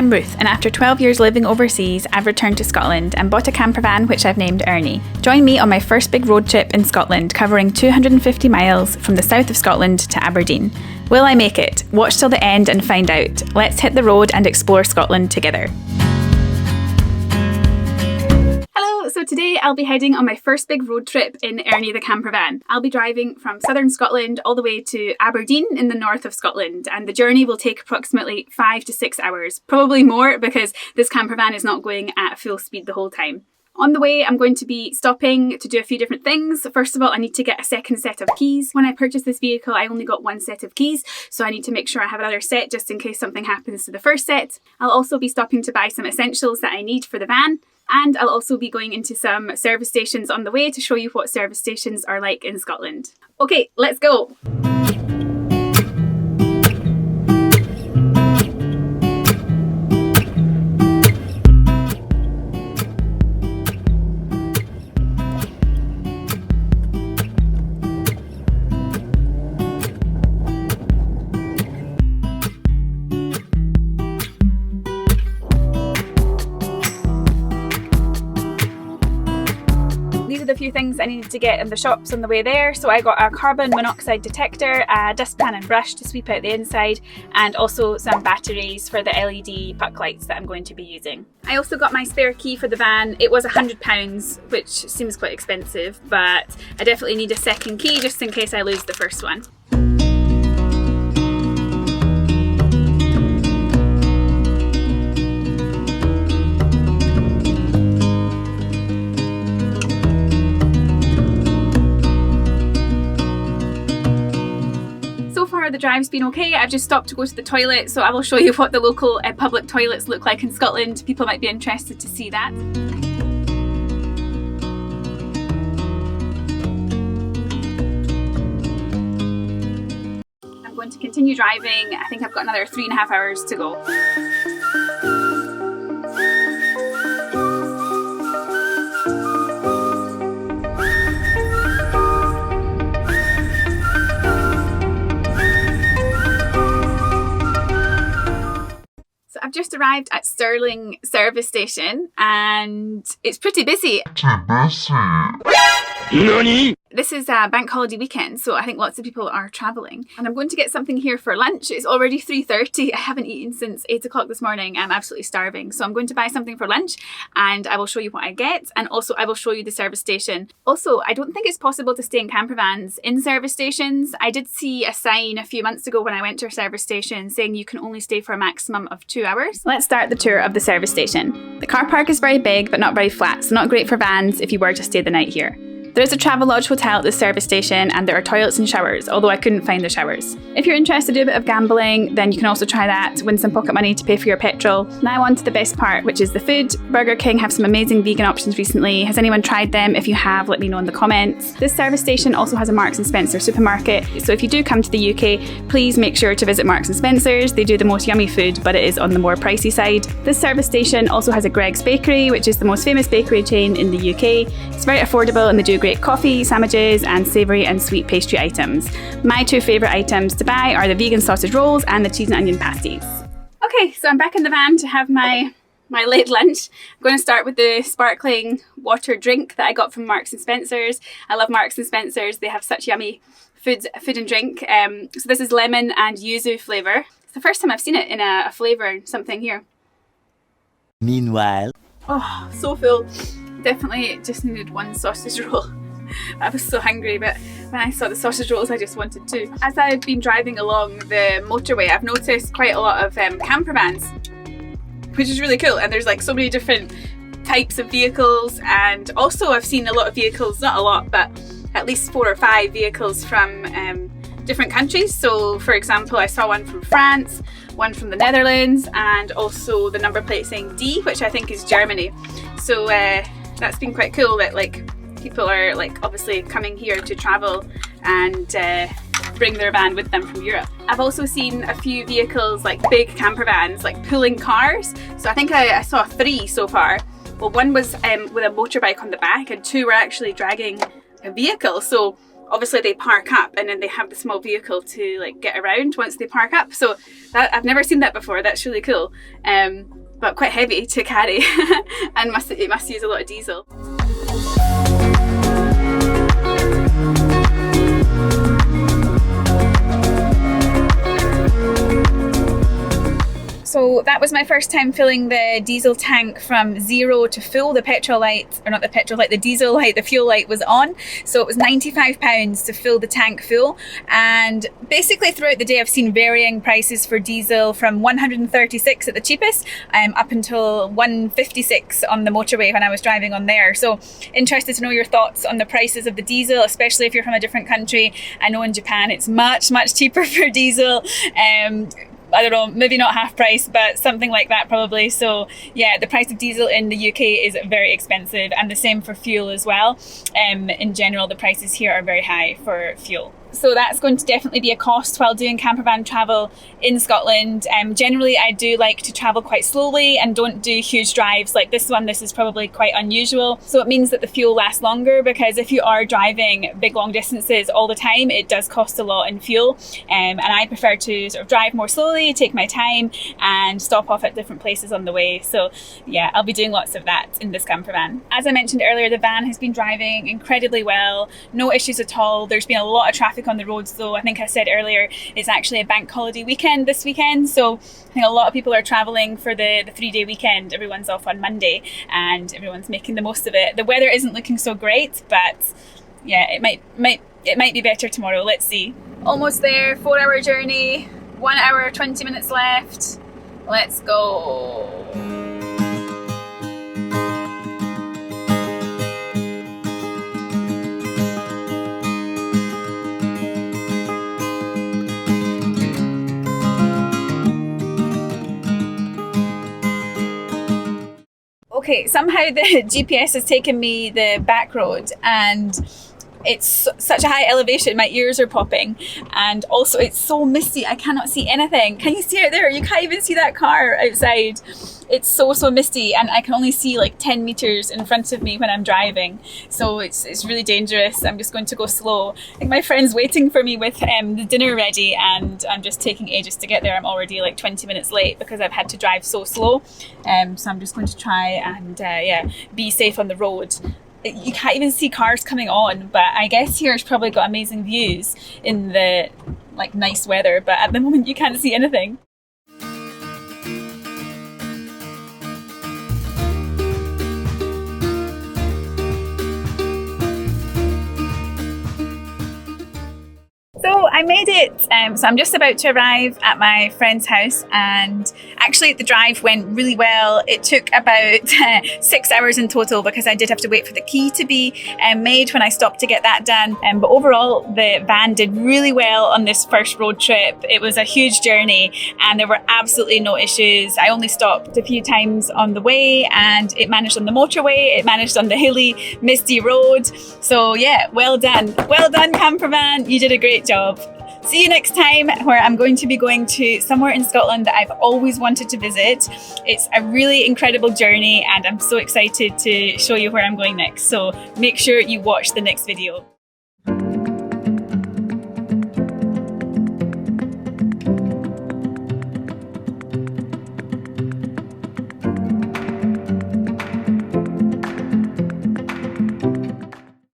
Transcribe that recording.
I'm Ruth, and after 12 years living overseas, I've returned to Scotland and bought a campervan which I've named Ernie. Join me on my first big road trip in Scotland, covering 250 miles from the south of Scotland to Aberdeen. Will I make it? Watch till the end and find out. Let's hit the road and explore Scotland together. So today I'll be heading on my first big road trip in Ernie the campervan. I'll be driving from southern Scotland all the way to Aberdeen in the north of Scotland, and the journey will take approximately 5 to 6 hours, probably more because this campervan is not going at full speed the whole time. On the way, I'm going to be stopping to do a few different things. First of all, I need to get a second set of keys. When I purchased this vehicle, I only got one set of keys, so I need to make sure I have another set just in case something happens to the first set. I'll also be stopping to buy some essentials that I need for the van. And I'll also be going into some service stations on the way to show you what service stations are like in Scotland. Okay, let's go! These are the few things I needed to get in the shops on the way there. So I got a carbon monoxide detector, a dustpan and brush to sweep out the inside, and also some batteries for the LED puck lights that I'm going to be using. I also got my spare key for the van. It was £100, which seems quite expensive, but I definitely need a second key just in case I lose the first one. The drive's been okay. I've just stopped to go to the toilet, so I will show you what the local public toilets look like in Scotland. People might be interested to see that. I'm going to continue driving. I think I've got another 3.5 hours to go. I've just arrived at Stirling service station and it's pretty busy. NANI? This is a bank holiday weekend, so I think lots of people are travelling. And I'm going to get something here for lunch. It's already 3:30. I haven't eaten since 8 o'clock this morning. I'm absolutely starving. So I'm going to buy something for lunch and I will show you what I get. And also I will show you the service station. Also, I don't think it's possible to stay in campervans in service stations. I did see a sign a few months ago when I went to a service station saying you can only stay for a maximum of 2 hours. Let's start the tour of the service station. The car park is very big but not very flat, so not great for vans if you were to stay the night here. There is a Travelodge hotel at the service station and there are toilets and showers, although I couldn't find the showers. If you're interested in a bit of gambling, then you can also try that, win some pocket money to pay for your petrol. Now on to the best part, which is the food. Burger King have some amazing vegan options recently. Has anyone tried them? If you have, let me know in the comments. This service station also has a Marks & Spencer supermarket, so if you do come to the UK, please make sure to visit Marks & Spencer's. They do the most yummy food, but it is on the more pricey side. This service station also has a Greggs Bakery, which is the most famous bakery chain in the UK. It's very affordable and they do great coffee, sandwiches and savoury and sweet pastry items. My two favourite items to buy are the vegan sausage rolls and the cheese and onion pasties. Okay, so I'm back in the van to have my late lunch. I'm going to start with the sparkling water drink that I got from Marks & Spencer's. I love Marks & Spencer's. They have such yummy food and drink. So this is lemon and yuzu flavour. It's the first time I've seen it in a flavour something here. Meanwhile. Oh, so full. Definitely just needed one sausage roll. I was so hungry, but when I saw the sausage rolls I just wanted two. As I've been driving along the motorway, I've noticed quite a lot of campervans, which is really cool, and there's like so many different types of vehicles, and also I've seen a lot of vehicles, not a lot, but at least 4 or 5 vehicles from different countries. So for example, I saw one from France, one from the Netherlands, and also the number plate saying D, which I think is Germany. So that's been quite cool that like people are like obviously coming here to travel and bring their van with them from Europe. I've also seen a few vehicles, like big camper vans, like pulling cars. So I think I saw 3 so far. Well, one was with a motorbike on the back and 2 were actually dragging a vehicle. So obviously they park up and then they have the small vehicle to like get around once they park up. So that, I've never seen that before. That's really cool. But quite heavy to carry and it must use a lot of diesel. So that was my first time filling the diesel tank from zero to full. The petrol light, or not the petrol light, the diesel light, the fuel light was on. So it was £95 to fill the tank full. And basically throughout the day I've seen varying prices for diesel from 136 at the cheapest up until 156 on the motorway when I was driving on there. So interested to know your thoughts on the prices of the diesel, especially if you're from a different country. I know in Japan it's much cheaper for diesel. I don't know, maybe not half price, but something like that probably. So yeah, the price of diesel in the UK is very expensive, and the same for fuel as well. In general, the prices here are very high for fuel. So that's going to definitely be a cost while doing campervan travel in Scotland. Generally, I do like to travel quite slowly and don't do huge drives like this one. This is probably quite unusual. So it means that the fuel lasts longer, because if you are driving big long distances all the time, it does cost a lot in fuel. And I prefer to sort of drive more slowly, take my time and stop off at different places on the way. So yeah, I'll be doing lots of that in this campervan. As I mentioned earlier, the van has been driving incredibly well. No issues at all. There's been a lot of traffic on the roads though. I think I said earlier it's actually a bank holiday weekend this weekend, so I think a lot of people are travelling for the 3-day weekend. Everyone's off on Monday and everyone's making the most of it. The weather isn't looking so great, but yeah, it might be better tomorrow. Let's see. Almost there. 4-hour journey, 1 hour 20 minutes left. Let's go. Okay, somehow the GPS has taken me the back road and it's such a high elevation, my ears are popping, and also it's so misty, I cannot see anything. Can you see out there? You can't even see that car outside. It's so misty, and I can only see like 10 meters in front of me when I'm driving, so it's really dangerous. I'm just going to go slow. I think my friend's waiting for me with the dinner ready, and I'm just taking ages to get there. I'm already like 20 minutes late because I've had to drive so slow. So I'm just going to try and yeah, be safe on the road. You can't even see cars coming on, but I guess here's probably got amazing views in the like nice weather, but at the moment you can't see anything. So I made it, so I'm just about to arrive at my friend's house, and actually the drive went really well. It took about 6 hours in total because I did have to wait for the key to be made when I stopped to get that done. But overall the van did really well on this first road trip. It was a huge journey and there were absolutely no issues. I only stopped a few times on the way, and it managed on the motorway, it managed on the hilly, misty road. So yeah, well done campervan, you did a great job. See you next time, where I'm going to be going to somewhere in Scotland that I've always wanted to visit. It's a really incredible journey and I'm so excited to show you where I'm going next. So make sure you watch the next video.